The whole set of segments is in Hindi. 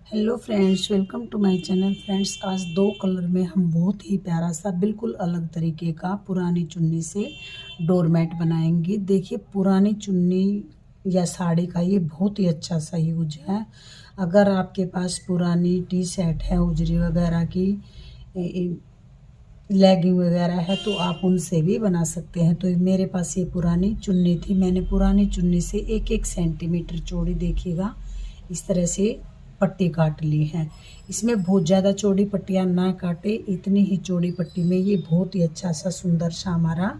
Hello friends, welcome to my channel. Friends, आज दो कलर में हम बहुत ही प्यारा सा बिल्कुल अलग तरीके का पुरानी चुन्नी से डोरमेट बनाएंगे। देखिए, पुरानी चुन्नी या साड़ी का ये बहुत ही अच्छा सा यूज है। अगर आपके पास पुरानी टी शर्ट है उजरी वगैरह की, लेगिंग वगैरह है, तो आप उनसे भी बना सकते हैं। तो मेरे पास ये पुरानी चुन्नी थी। मैंने पुरानी चुन्नी से 1-1 सेंटीमीटर चौड़ी, देखिएगा, इस तरह से पट्टी काट ली है। इसमें बहुत ज़्यादा चौड़ी पट्टियाँ ना काटे, इतनी ही चौड़ी पट्टी में ये बहुत ही अच्छा सा सुंदर सा हमारा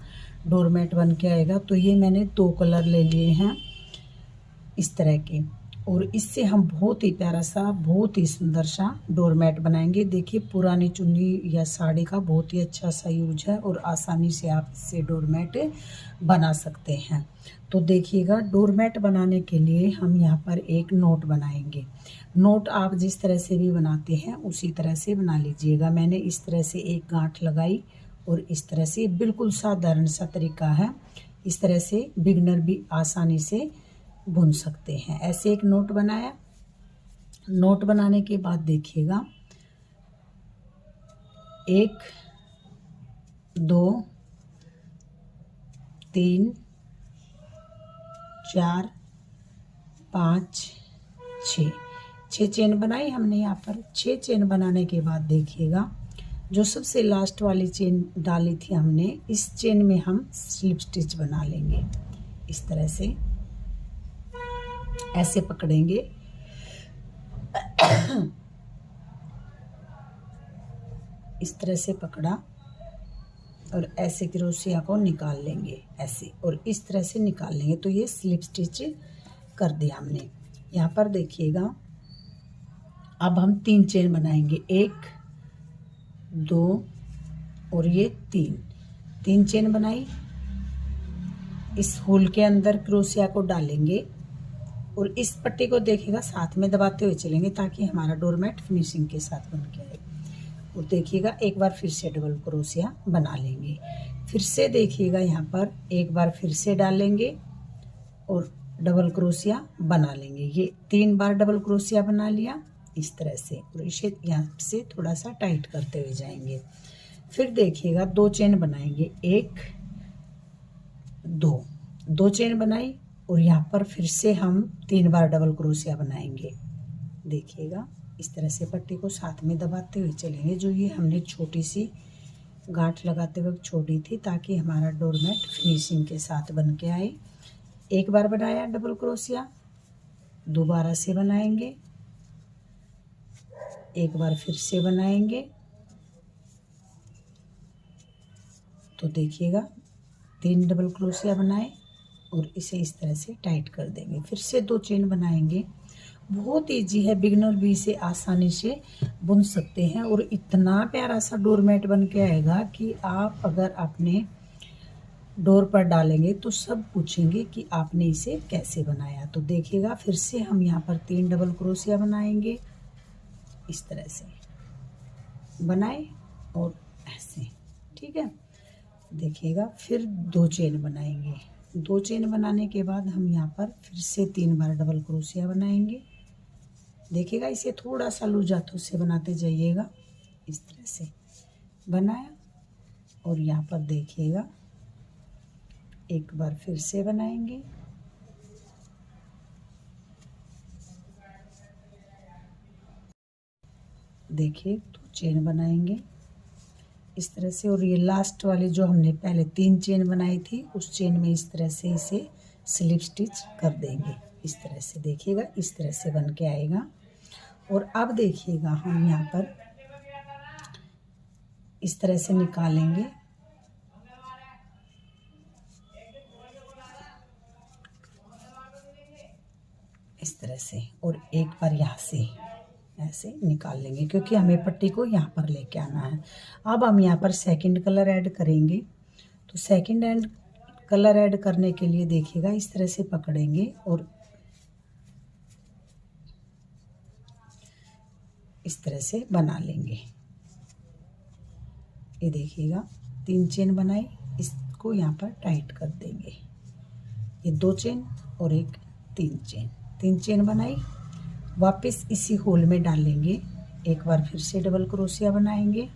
डोरमेट बन के आएगा। तो ये मैंने 2 कलर ले लिए हैं इस तरह के, और इससे हम बहुत ही प्यारा सा, बहुत ही सुंदर सा डोरमेट बनाएंगे। देखिए, पुरानी चुन्नी या साड़ी का बहुत ही अच्छा सा यूज है और आसानी से आप इससे डोरमेट बना सकते हैं। तो देखिएगा, डोरमेट बनाने के लिए हम यहाँ पर एक नोट बनाएंगे। नोट आप जिस तरह से भी बनाते हैं उसी तरह से बना लीजिएगा। मैंने इस तरह से एक गांठ लगाई और इस तरह से, बिल्कुल साधारण सा तरीका है। इस तरह से बिगनर भी आसानी से बुन सकते हैं। ऐसे एक नोट बनाया। नोट बनाने के बाद देखिएगा, 1 2 3 4 5 6 चेन बनाई हमने। यहाँ पर 6 चेन बनाने के बाद देखिएगा, जो सबसे लास्ट वाली चेन डाली थी हमने, इस चेन में हम स्लिप स्टिच बना लेंगे। इस तरह से ऐसे पकड़ेंगे, इस तरह से पकड़ा और ऐसे क्रोशिया को निकाल लेंगे, ऐसे, और इस तरह से निकाल लेंगे। तो ये स्लिप स्टिच कर दिया हमने। यहाँ पर देखिएगा, अब हम 3 चेन बनाएंगे, 1 2 और ये 3 चेन बनाई। इस होल के अंदर क्रोशिया को डालेंगे और इस पट्टी को देखिएगा साथ में दबाते हुए चलेंगे, ताकि हमारा डोरमेट फिनिशिंग के साथ बन के आए। और देखिएगा, एक बार फिर से डबल क्रोशिया बना लेंगे। फिर से देखिएगा, यहाँ पर एक बार फिर से डालेंगे और डबल क्रोशिया बना लेंगे। ये 3 बार डबल क्रोशिया बना लिया इस तरह से, और इसे यहाँ से थोड़ा सा टाइट करते हुए जाएंगे। फिर देखिएगा, 2 चेन बनाएंगे, 1 2 चेन बनाई और यहाँ पर फिर से हम 3 बार डबल क्रोशिया बनाएंगे। देखिएगा, इस तरह से पट्टी को साथ में दबाते हुए चलेंगे। जो ये हमने छोटी सी गांठ लगाते वक्त छोड़ी थी, ताकि हमारा डोरमेट फिनिशिंग के साथ बन के आए। एक बार बनाया डबल क्रोशिया, दोबारा से बनाएंगे, एक बार फिर से बनाएंगे। तो देखिएगा, 3 डबल क्रोशिया बनाए और इसे इस तरह से टाइट कर देंगे। फिर से 2 चेन बनाएंगे। बहुत ईजी है, बिगनर भी इसे आसानी से बुन सकते हैं और इतना प्यारा सा डोरमेट बन के आएगा कि आप अगर अपने डोर पर डालेंगे तो सब पूछेंगे कि आपने इसे कैसे बनाया। तो देखिएगा, फिर से हम यहाँ पर 3 डबल क्रोशिया बनाएंगे, इस तरह से बनाए और ऐसे, ठीक है। देखिएगा, फिर 2 चेन बनाएंगे। 2 चेन बनाने के बाद हम यहाँ पर फिर से 3 बार डबल क्रोशिया बनाएंगे। देखिएगा, इसे थोड़ा सा लूज हाथों से बनाते जाइएगा। इस तरह से बनाया और यहाँ पर देखिएगा, एक बार फिर से बनाएंगे, देखिए 2 चेन बनाएंगे इस तरह से। और ये लास्ट वाली जो हमने पहले 3 चेन बनाई थी, उस चेन में इस तरह से इसे स्लिप स्टिच कर देंगे। इस तरह से देखिएगा, इस तरह से बन के आएगा। और अब देखिएगा, हम यहाँ पर इस तरह से निकालेंगे, इस तरह से, और एक बार यहाँ से ऐसे निकाल लेंगे, क्योंकि हमें पट्टी को यहाँ पर लेके आना है। अब हम यहाँ पर सेकंड कलर ऐड करेंगे। तो सेकंड कलर ऐड करने के लिए देखिएगा, इस तरह से पकड़ेंगे और इस तरह से बना लेंगे। ये देखिएगा, 3 चेन बनाई, इसको यहाँ पर टाइट कर देंगे। ये 2 चेन और एक 3 चेन, 3 चेन बनाई, वापस इसी होल में डालेंगे। एक बार फिर से डबल क्रोशिया बनाएंगे,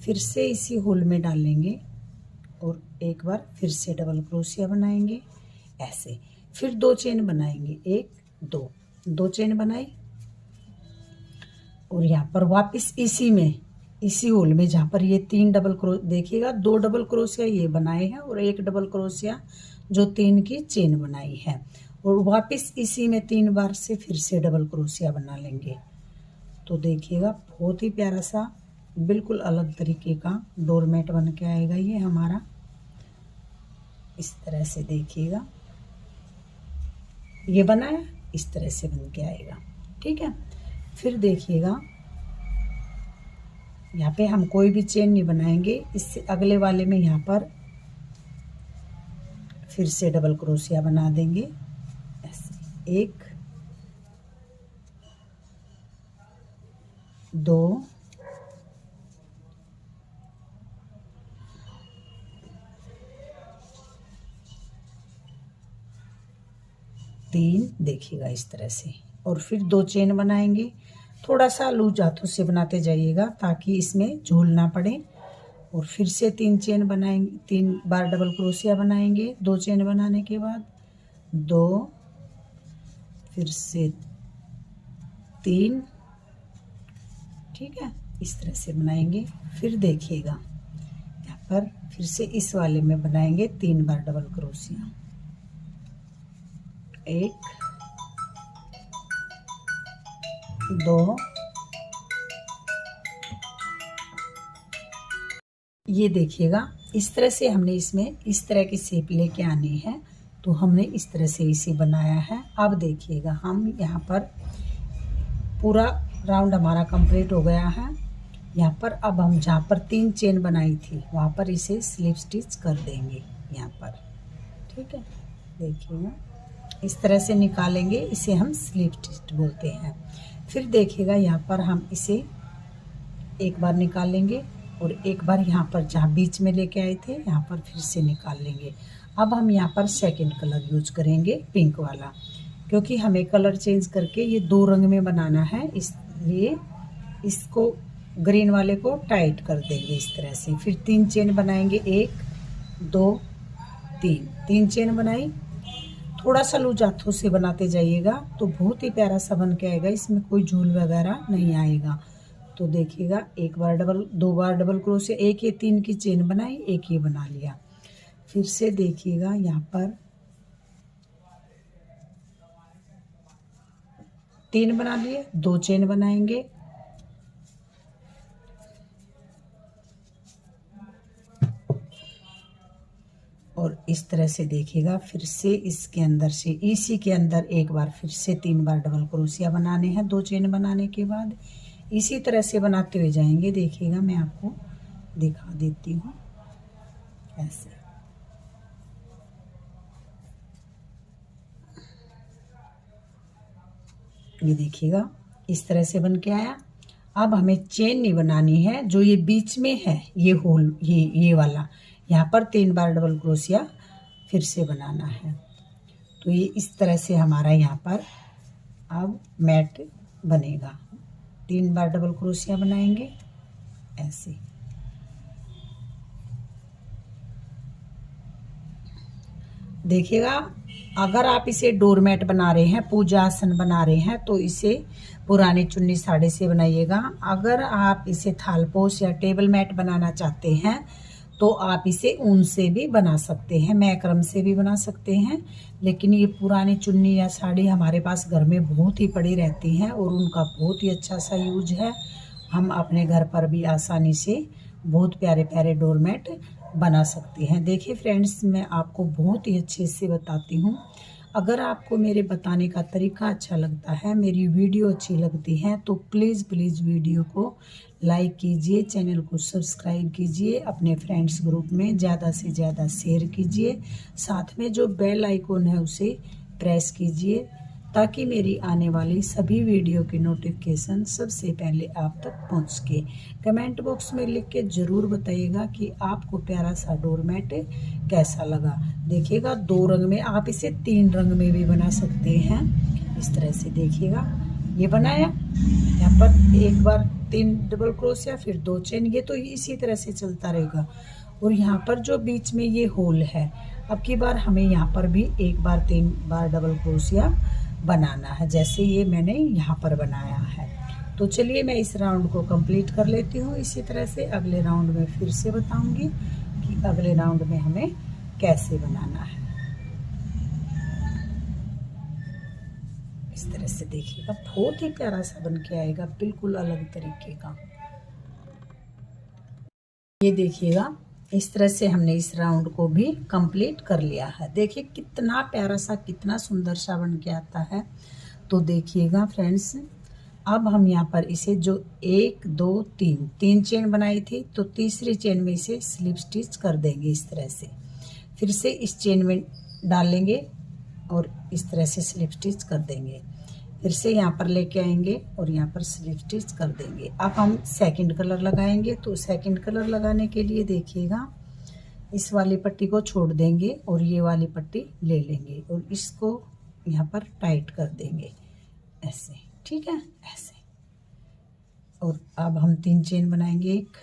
फिर से इसी होल में डालेंगे और एक बार फिर से डबल क्रोशिया बनाएंगे ऐसे। फिर 2 चेन बनाएंगे, 1 2, 2 चेन बनाई और यहाँ पर वापस इसी में, इसी होल में जहाँ पर ये 3 डबल क्रोशिया देखिएगा, 2 डबल क्रोशिया ये बनाए हैं और 1 डबल क्रोशिया जो 3 की चेन बनाई है, और वापस इसी में 3 बार से फिर से डबल क्रोशिया बना लेंगे। तो देखिएगा बहुत ही प्यारा सा बिल्कुल अलग तरीके का डोरमेट बन के आएगा ये हमारा। इस तरह से देखिएगा ये बना है, इस तरह से बन के आएगा। ठीक है, फिर देखिएगा यहाँ पे हम कोई भी चेन नहीं बनाएंगे, इससे अगले वाले में यहाँ पर फिर से डबल क्रोशिया बना देंगे ऐसे। 1 2 3 देखिएगा इस तरह से, और फिर 2 चेन बनाएंगे। थोड़ा सा लूज हाथों से बनाते जाइएगा ताकि इसमें झूल ना पड़े। और फिर से 3 चेन बनाएंगे, 3 बार डबल क्रोशिया बनाएंगे। 2 चेन बनाने के बाद 2, फिर से 3, ठीक है, इस तरह से बनाएंगे। फिर देखिएगा यहाँ पर फिर से इस वाले में बनाएंगे 3 बार डबल क्रोशिया। 1 2, ये देखिएगा इस तरह से हमने इसमें इस तरह की शेप लेके आनी है। तो हमने इस तरह से इसे बनाया है। अब देखिएगा हम यहाँ पर पूरा राउंड हमारा कंप्लीट हो गया है। यहाँ पर अब हम जहाँ पर 3 चेन बनाई थी वहाँ पर इसे स्लिप स्टिच कर देंगे यहाँ पर। ठीक है, देखिएगा इस तरह से निकालेंगे, इसे हम स्लिप स्टिच बोलते हैं। फिर देखिएगा यहाँ पर हम इसे एक बार निकालेंगे और एक बार यहाँ पर जहाँ बीच में लेके आए थे यहाँ पर फिर से निकाल लेंगे। अब हम यहाँ पर सेकंड कलर यूज करेंगे, पिंक वाला, क्योंकि हमें कलर चेंज करके ये 2 रंग में बनाना है, इसलिए इसको ग्रीन वाले को टाइट कर देंगे इस तरह से। फिर 3 चेन बनाएंगे, 1 2 3, 3 चेन बनाई। थोड़ा सा लूज हाथों से बनाते जाइएगा तो बहुत ही प्यारा सा बन के आएगा, इसमें कोई झूल वगैरह नहीं आएगा। तो देखिएगा 1 बार डबल 2 बार डबल क्रोशिया, एक ये 3 की चेन बनाई, एक ये बना लिया। फिर से देखिएगा यहाँ पर 3 बना लिए, 2 चेन बनाएंगे, और इस तरह से देखिएगा फिर से इसके अंदर से इसी के अंदर एक बार फिर से 3 बार डबल क्रोशिया बनाने हैं। 2 चेन बनाने के बाद इसी तरह से बनाते हुए जाएंगे। देखिएगा मैं आपको दिखा देती हूँ ऐसे। ये देखिएगा इस तरह से बन के आया। अब हमें चेन नहीं बनानी है, जो ये बीच में है ये होल, ये वाला, यहाँ पर 3 बार डबल क्रोशिया फिर से बनाना है। तो ये इस तरह से हमारा यहाँ पर अब मैट बनेगा। 3 बार डबल क्रोशिया बनाएंगे ऐसे। देखिएगा अगर आप इसे डोरमेट बना रहे हैं, पूजा आसन बना रहे हैं, तो इसे पुरानी चुन्नी साड़ी से बनाइएगा। अगर आप इसे थालपोश या टेबल मैट बनाना चाहते हैं तो आप इसे ऊन से भी बना सकते हैं, मैक्रम से भी बना सकते हैं। लेकिन ये पुरानी चुन्नी या साड़ी हमारे पास घर में बहुत ही पड़ी रहती हैं और उनका बहुत ही अच्छा सा यूज है। हम अपने घर पर भी आसानी से बहुत प्यारे प्यारे डोरमेट बना सकते हैं। देखिए फ्रेंड्स, मैं आपको बहुत ही अच्छे से बताती हूँ। अगर आपको मेरे बताने का तरीका अच्छा लगता है, मेरी वीडियो अच्छी लगती है, तो प्लीज़ वीडियो को लाइक कीजिए, चैनल को सब्सक्राइब कीजिए, अपने फ्रेंड्स ग्रुप में ज़्यादा से ज़्यादा शेयर कीजिए। साथ में जो बेल आइकन है उसे प्रेस कीजिए ताकि मेरी आने वाली सभी वीडियो की नोटिफिकेशन सबसे पहले आप तक पहुंच सके। कमेंट बॉक्स में लिख के ज़रूर बताइएगा कि आपको प्यारा सा डोरमेट कैसा लगा। देखिएगा 2 रंग में, आप इसे 3 रंग में भी बना सकते हैं। इस तरह से देखिएगा, ये बनाया, यहाँ पर एक बार 3 डबल क्रोशिया, फिर 2 चेन, ये तो इसी तरह से चलता रहेगा। और यहाँ पर जो बीच में ये होल है, अब की बार हमें यहाँ पर भी एक बार 3 बार डबल क्रोशिया बनाना है, जैसे ये मैंने यहाँ पर बनाया है। तो चलिए मैं इस राउंड को कंप्लीट कर लेती हूँ। इसी तरह से अगले राउंड में फिर से बताऊंगी कि अगले राउंड में हमें कैसे बनाना है। इस तरह से देखिएगा, बहुत ही प्यारा सा बन के आएगा, बिल्कुल अलग तरीके का। ये देखिएगा, इस तरह से हमने इस राउंड को भी कंप्लीट कर लिया है। देखिए कितना प्यारा सा, कितना सुंदर सा बन के आता है। तो देखिएगा फ्रेंड्स, अब हम यहाँ पर इसे जो 1 2 3 चेन बनाई थी, तो तीसरी चेन में इसे स्लिप स्टिच कर देंगे इस तरह से। फिर से इस चेन में डालेंगे और इस तरह से स्लिप स्टिच कर देंगे। फिर से यहाँ पर लेके आएंगे और यहाँ पर स्लिप स्टिच कर देंगे। अब हम सेकंड कलर लगाएंगे। तो सेकंड कलर लगाने के लिए देखिएगा, इस वाली पट्टी को छोड़ देंगे और ये वाली पट्टी ले लेंगे और इसको यहाँ पर टाइट कर देंगे ऐसे, ठीक है, ऐसे। और अब हम 3 चेन बनाएंगे, 1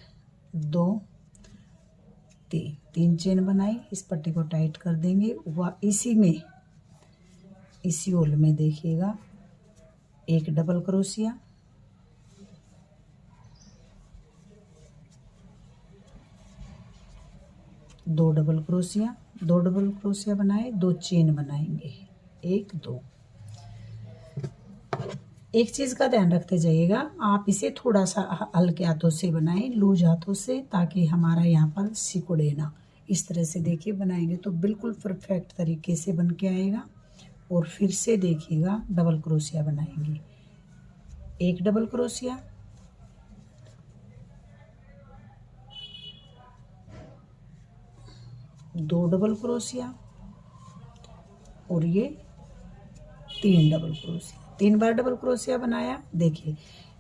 2 3 चेन बनाई, इस पट्टी को टाइट कर देंगे। वह इसी में, इसी होल में देखिएगा, 1 double crochet, 2 double crochet, 2 double crochet बनाए, 2 चेन बनाएंगे, 1 2। एक चीज़ का ध्यान रखते जाइएगा, आप इसे थोड़ा सा हल्के हाथों से बनाएं, लूज हाथों से, ताकि हमारा यहाँ पर सिकुड़े ना। इस तरह से देखिए बनाएंगे तो बिल्कुल परफेक्ट तरीके से बन के आएगा। और फिर से देखिएगा, डबल क्रोशिया बनाएंगे, 1 डबल क्रोशिया, 2 डबल क्रोशिया और ये 3 डबल क्रोशिया। 3 बार डबल क्रोशिया बनाया। देखिए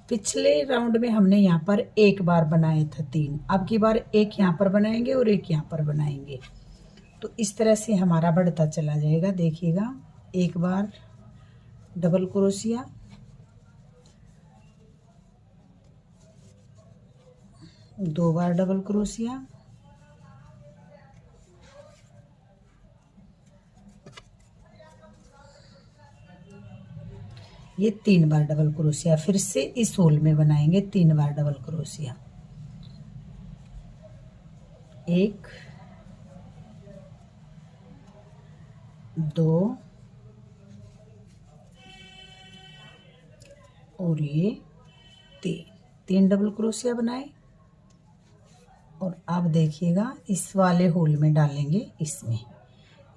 पिछले राउंड में हमने यहाँ पर एक बार बनाया था 3, अब की बार एक यहाँ पर बनाएंगे और एक यहाँ पर बनाएंगे। तो इस तरह से हमारा बढ़ता चला जाएगा। देखिएगा, एक बार डबल क्रोशिया, 2 बार डबल क्रोशिया, ये 3 बार डबल क्रोशिया। फिर से इस होल में बनाएंगे 3 बार डबल क्रोशिया, 1 2 और ये 3 डबल क्रोशिया बनाए। और अब देखिएगा, इस वाले होल में डालेंगे, इसमें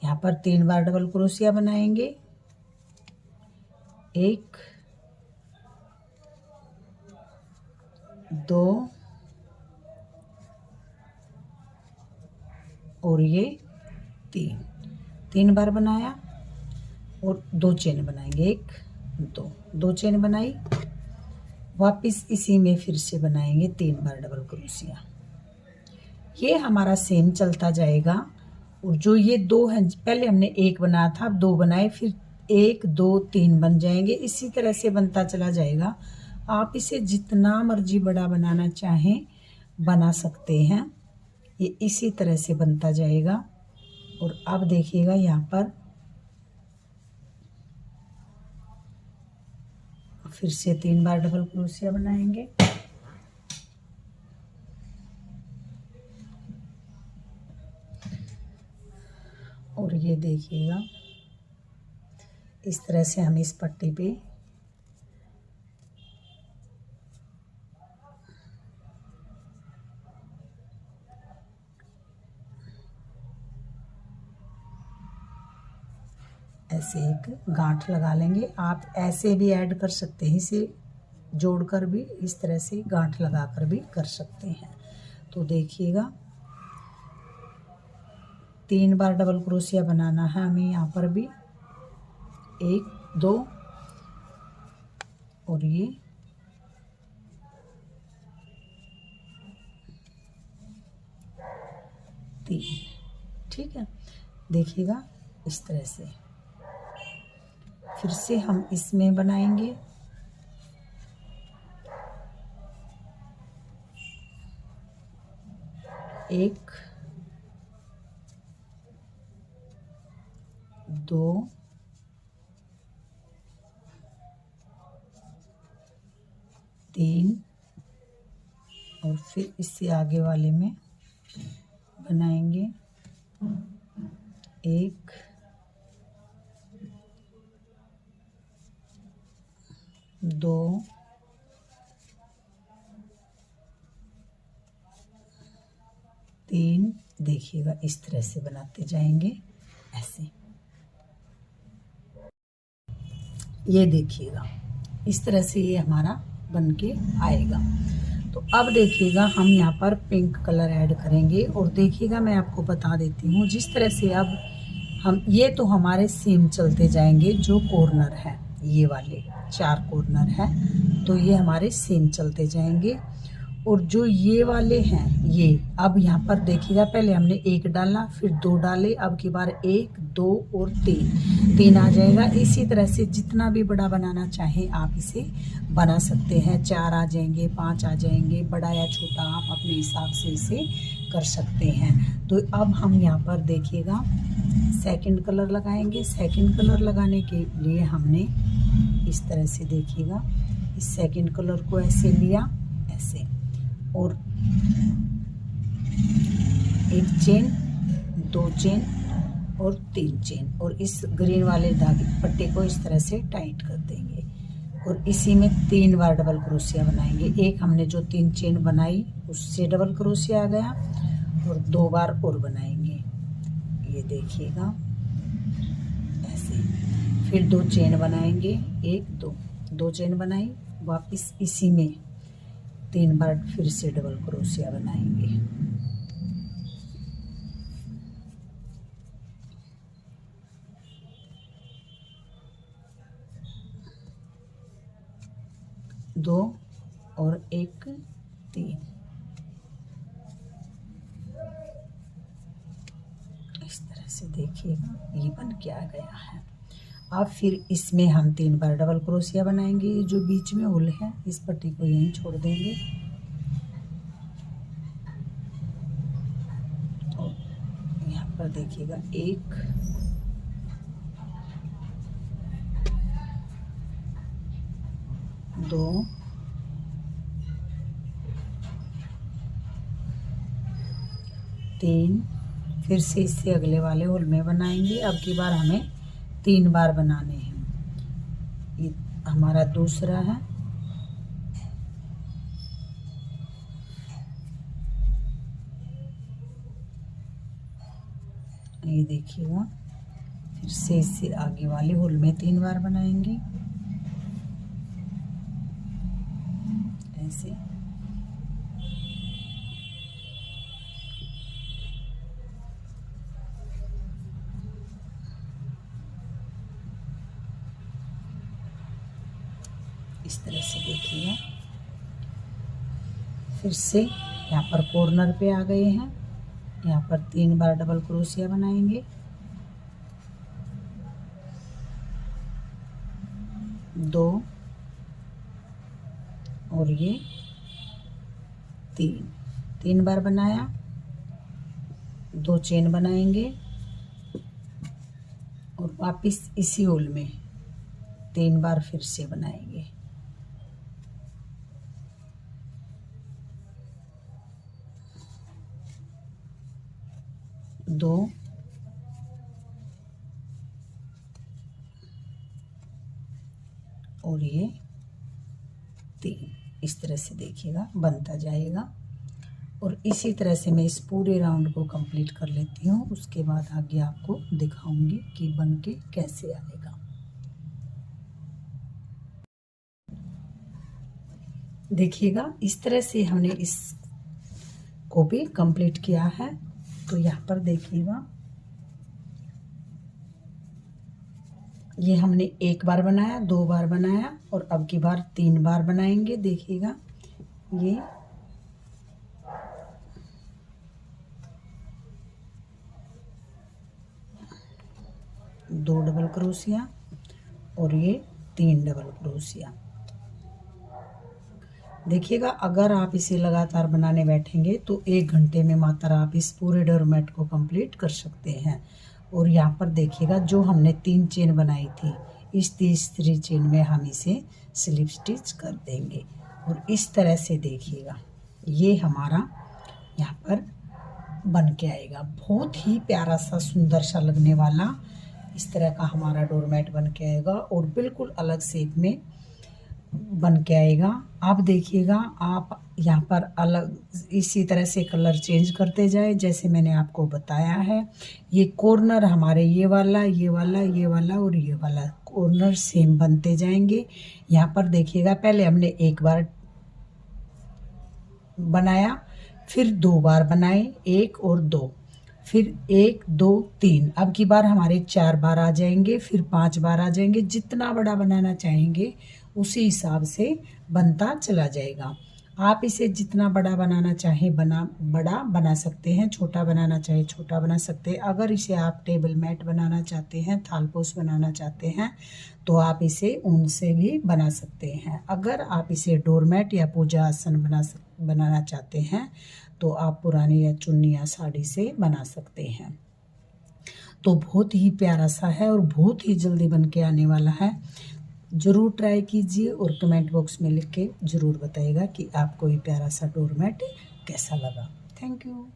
यहाँ पर 3 बार डबल क्रोशिया बनाएंगे, 1 2 और ये 3 बार बनाया और 2 चेन बनाएंगे, 1 2 चेन बनाई। वापस इसी में फिर से बनाएंगे 3 बार डबल क्रोशिया। ये हमारा सेम चलता जाएगा। और जो ये 2 हैं, पहले हमने 1 बनाया था, अब 2 बनाए, फिर 1 2 3 बन जाएंगे। इसी तरह से बनता चला जाएगा। आप इसे जितना मर्जी बड़ा बनाना चाहें बना सकते हैं। ये इसी तरह से बनता जाएगा। और अब देखिएगा, यहाँ पर फिर से 3 बार डबल क्रोशिया बनाएंगे, और ये देखिएगा, इस तरह से हम इस पट्टी पे ऐसे एक गांठ लगा लेंगे। आप ऐसे भी ऐड कर सकते हैं, इसे जोड़कर भी इस तरह से गांठ लगाकर भी कर सकते हैं। तो देखिएगा, 3 बार डबल क्रोशिया बनाना है हमें यहाँ पर भी, 1 2 और ये 3। ठीक है, देखिएगा इस तरह से। फिर से हम इसमें बनाएंगे। एक, दो, तीन, और फिर इससे आगे वाले में बनाएंगे एक, दो, तीन। देखिएगा इस तरह से बनाते जाएंगे ऐसे। ये देखिएगा इस तरह से ये हमारा बन के आएगा। तो अब देखिएगा हम यहाँ पर पिंक कलर ऐड करेंगे। और देखिएगा मैं आपको बता देती हूँ जिस तरह से अब हम ये तो हमारे सेम चलते जाएंगे। जो कॉर्नर है ये वाले 4 कॉर्नर है तो ये हमारे सेम चलते जाएंगे। और जो ये वाले हैं ये अब यहाँ पर देखिएगा पहले हमने 1 डाला, फिर 2 डाले, अब की बार 1, 2 और 3 आ जाएगा। इसी तरह से जितना भी बड़ा बनाना चाहें आप इसे बना सकते हैं। 4 आ जाएंगे, 5 आ जाएंगे, बड़ा या छोटा आप अपने हिसाब से इसे कर सकते हैं। तो अब हम यहाँ पर देखिएगा सेकंड कलर लगाएंगे। सेकंड कलर लगाने के लिए हमने इस तरह से देखिएगा इस सेकंड कलर को ऐसे लिया ऐसे, और 1 चेन, 2 चेन और 3 चेन, और इस ग्रीन वाले धागे पट्टे को इस तरह से टाइट कर देंगे। और इसी में 3 बार डबल क्रोशिया बनाएंगे। एक हमने जो 3 चेन बनाई उससे डबल क्रोशिया आ गया, और 2 बार और बनाएंगे। ये देखिएगा ऐसे। फिर 2 चेन बनाएंगे, 1, 2 चेन बनाई, वापस इसी में 3 बार फिर से डबल क्रोशिया बनाएंगे। दो और 1, 3। इस तरह से देखिएगा ये बन के आ गया है। अब फिर इसमें हम 3 बार डबल क्रोशिया बनाएंगे। ये जो बीच में होल है इस पट्टी को यहीं छोड़ देंगे। तो यहाँ पर देखिएगा 1, 2, 3। फिर से इससे अगले वाले होल में बनाएंगे। अब की बार हमें 3 बार बनाने हैं। ये हमारा दूसरा है। ये देखिएगा फिर से इससे आगे वाले होल में 3 बार बनाएंगे ऐसे। इस तरह से देखिएगा। फिर से यहाँ पर कॉर्नर पे आ गए हैं। यहाँ पर 3 बार डबल क्रोशिया बनाएंगे, 2 और ये 3 बार बनाया, 2 चेन बनाएंगे, और वापस इसी होल में 3 बार फिर से बनाएंगे। दो और ये 3। इस तरह से देखिएगा बनता जाएगा। और इसी तरह से मैं इस पूरे राउंड को कंप्लीट कर लेती हूँ। उसके बाद आगे आपको दिखाऊंगी कि बन के कैसे आएगा। देखिएगा इस तरह से हमने इस को भी कंप्लीट किया है। तो यहाँ पर देखिएगा ये हमने 1 बार बनाया, 2 बार बनाया, और अब की बार 3 बार बनाएंगे। देखिएगा ये दो डबल क्रोशिया और ये 3 डबल क्रोशिया। देखिएगा, अगर आप इसे लगातार बनाने बैठेंगे तो 1 घंटे में मात्र आप इस पूरे डोरमेट को कंप्लीट कर सकते हैं। और यहाँ पर देखिएगा, जो हमने 3 चेन बनाई थी, इस तीसरी चेन में हम इसे स्लिप स्टिच कर देंगे। और इस तरह से देखिएगा, ये हमारा यहाँ पर बन के आएगा। बहुत ही प्यारा सा, सुंदर सा लगने वाला इस तरह का हमारा डोरमेट बन के आएगा और बिल्कुल अलग शेप में बन के आएगा। आप देखिएगा, आप यहाँ पर अलग इसी तरह से कलर चेंज करते जाए जैसे मैंने आपको बताया है। ये कॉर्नर हमारे ये वाला, ये वाला, ये वाला और ये वाला कॉर्नर सेम बनते जाएंगे। यहाँ पर देखिएगा, पहले हमने एक बार बनाया, फिर 2 बार बनाए, 1 और 2, फिर 1 2 3, अब की बार हमारे 4 बार आ जाएंगे, फिर 5 बार आ जाएंगे। जितना बड़ा बनाना चाहेंगे उसी हिसाब से बनता चला जाएगा। आप इसे जितना बड़ा बनाना चाहें बड़ा बना सकते हैं, छोटा बनाना चाहे छोटा बना सकते हैं। अगर इसे आप टेबल मैट बनाना चाहते हैं, थालपोश बनाना चाहते हैं, तो आप इसे ऊन से भी बना सकते हैं। अगर आप इसे डोरमेट या पूजा आसन बनाना चाहते हैं तो आप पुरानी या चुन्नी या साड़ी से बना सकते हैं। तो बहुत ही प्यारा सा है और बहुत ही जल्दी बन के आने वाला है। ज़रूर ट्राई कीजिए और कमेंट बॉक्स में लिख के ज़रूर बताइएगा कि आपको ये प्यारा सा डोरमेट कैसा लगा। Thank you.